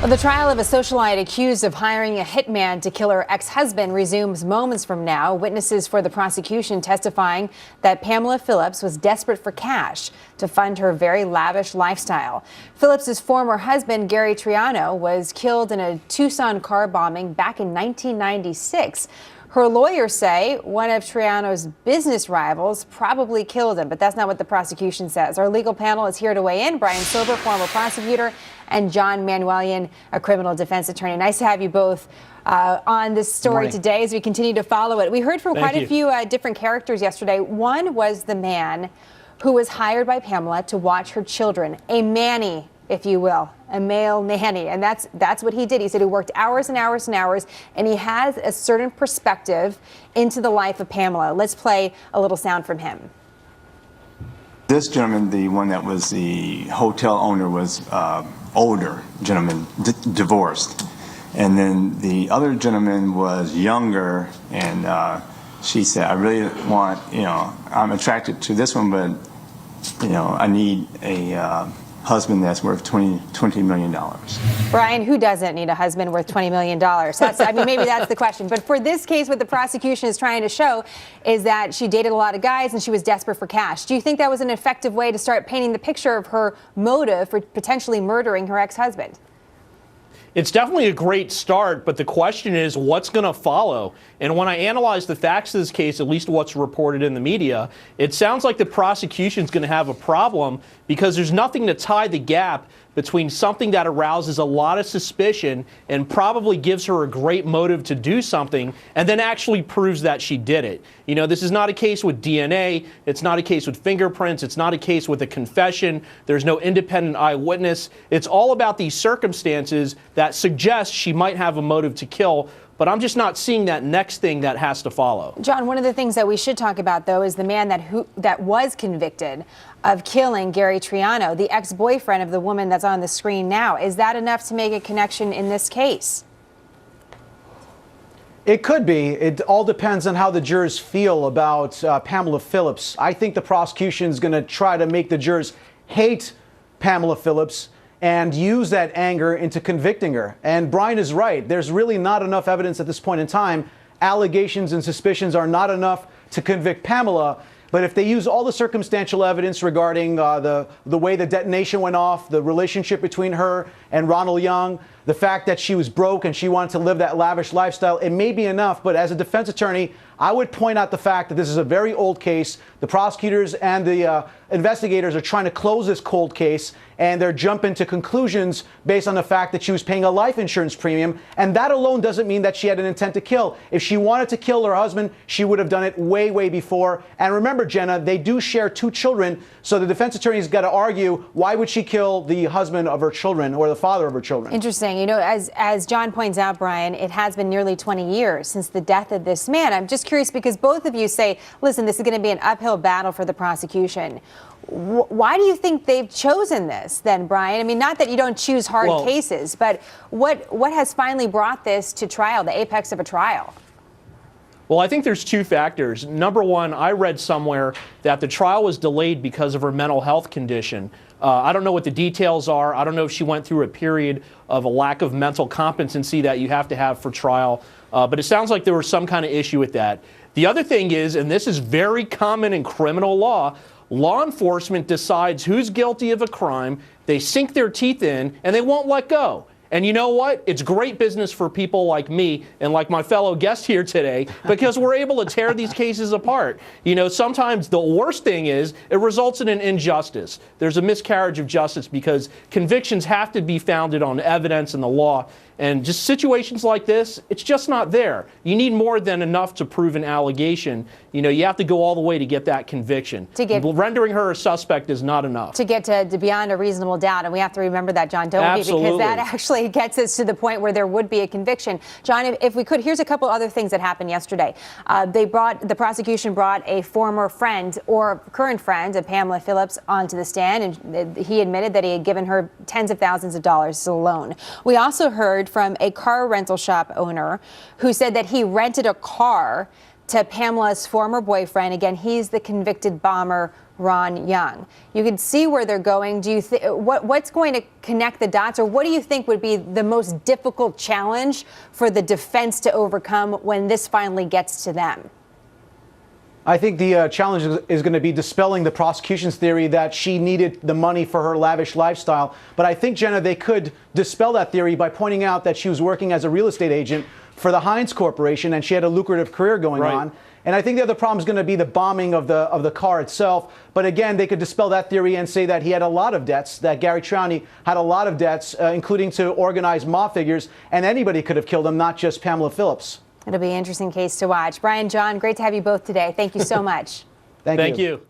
Well, the trial of a socialite accused of hiring a hitman to kill her ex-husband resumes moments from now. Witnesses for the prosecution testifying that Pamela Phillips was desperate for cash to fund her very lavish lifestyle. Phillips's former husband, Gary Triano, was killed in a Tucson car bombing back in 1996. Her lawyers say one of Triano's business rivals probably killed him, but that's not what the prosecution says. Our legal panel is here to weigh in. Brian Silver, former prosecutor, and John Manuelian, a criminal defense attorney. Nice to have you both on this story today as we continue to follow it. We heard from quite a few different characters yesterday. One was the man who was hired by Pamela to watch her children, a manny, if you will, a male nanny. And that's what he did. He said he worked hours and hours and hours, and he has a certain perspective into the life of Pamela. Let's play a little sound from him. This gentleman, the one that was the hotel owner, was older gentleman, divorced. And then the other gentleman was younger, and she said, I really want, I'm attracted to this one, but, I need a husband that's worth $20 million. Brian, who doesn't need a husband worth $20 million? Maybe that's the question. But for this case, what the prosecution is trying to show is that she dated a lot of guys and she was desperate for cash. Do you think that was an effective way to start painting the picture of her motive for potentially murdering her ex-husband? It's definitely a great start, but the question is what's going to follow? And when I analyze the facts of this case, at least what's reported in the media, it sounds like the prosecution's going to have a problem because there's nothing to tie the gap between something that arouses a lot of suspicion and probably gives her a great motive to do something and then actually proves that she did it. This is not a case with DNA. It's not a case with fingerprints. It's not a case with a confession. There's no independent eyewitness. It's all about these circumstances that suggest she might have a motive to kill. But I'm just not seeing that next thing that has to follow. John, one of the things that we should talk about, though, is the man that was convicted of killing Gary Triano, the ex-boyfriend of the woman that's on the screen now. Is that enough to make a connection in this case? It could be. It all depends on how the jurors feel about Pamela Phillips. I think the prosecution is going to try to make the jurors hate Pamela Phillips and use that anger into convicting her. And Brian is right. There's really not enough evidence at this point in time. Allegations and suspicions are not enough to convict Pamela. But if they use all the circumstantial evidence regarding the way the detonation went off, the relationship between her and Ronald Young, the fact that she was broke and she wanted to live that lavish lifestyle, it may be enough. But as a defense attorney, I would point out the fact that this is a very old case. The prosecutors and the investigators are trying to close this cold case, and they're jumping to conclusions based on the fact that she was paying a life insurance premium. And that alone doesn't mean that she had an intent to kill. If she wanted to kill her husband, she would have done it way, way before. And remember, Jenna, they do share 2 children. So the defense attorney's got to argue, why would she kill the husband of her children or the father of her children? Interesting. As John points out, Brian, it has been nearly 20 years since the death of this man. I'm just curious because both of you say, listen, this is going to be an uphill battle for the prosecution. Why do you think they've chosen this then, Brian? Not that you don't choose hard cases, but what has finally brought this to trial, the apex of a trial? Well, I think there's 2 factors. Number one, I read somewhere that the trial was delayed because of her mental health condition. I don't know what the details are. I don't know if she went through a period of a lack of mental competency that you have to have for trial. But it sounds like there was some kind of issue with that. The other thing is, and this is very common in criminal law enforcement decides who's guilty of a crime, they sink their teeth in, and they won't let go. And you know what? It's great business for people like me and like my fellow guest here today because we're able to tear these cases apart. Sometimes the worst thing is it results in an injustice. There's a miscarriage of justice because convictions have to be founded on evidence and the law. And just situations like this, it's just not there. You need more than enough to prove an allegation. You have to go all the way to get that conviction. Rendering her a suspect is not enough. To get to beyond a reasonable doubt. And we have to remember that, John, don't we? Because that actually gets us to the point where there would be a conviction. John, if we could, here's a couple other things that happened yesterday. The prosecution brought a former friend or current friend of Pamela Phillips onto the stand, and he admitted that he had given her tens of thousands of dollars as a loan. We also heard from a car rental shop owner who said that he rented a car to Pamela's former boyfriend. Again, he's the convicted bomber, Ron Young. You can see where they're going. Do you think what's going to connect the dots, or what do you think would be the most difficult challenge for the defense to overcome when this finally gets to them? I think the challenge is going to be dispelling the prosecution's theory that she needed the money for her lavish lifestyle. But I think, Jenna, they could dispel that theory by pointing out that she was working as a real estate agent for the Heinz Corporation, and she had a lucrative career going on. And I think the other problem is going to be the bombing of the car itself. But again, they could dispel that theory and say that he had a lot of debts, that Gary Trowney had a lot of debts, including to organized mob figures, and anybody could have killed him, not just Pamela Phillips. It'll be an interesting case to watch. Brian, John, great to have you both today. Thank you so much. Thank you.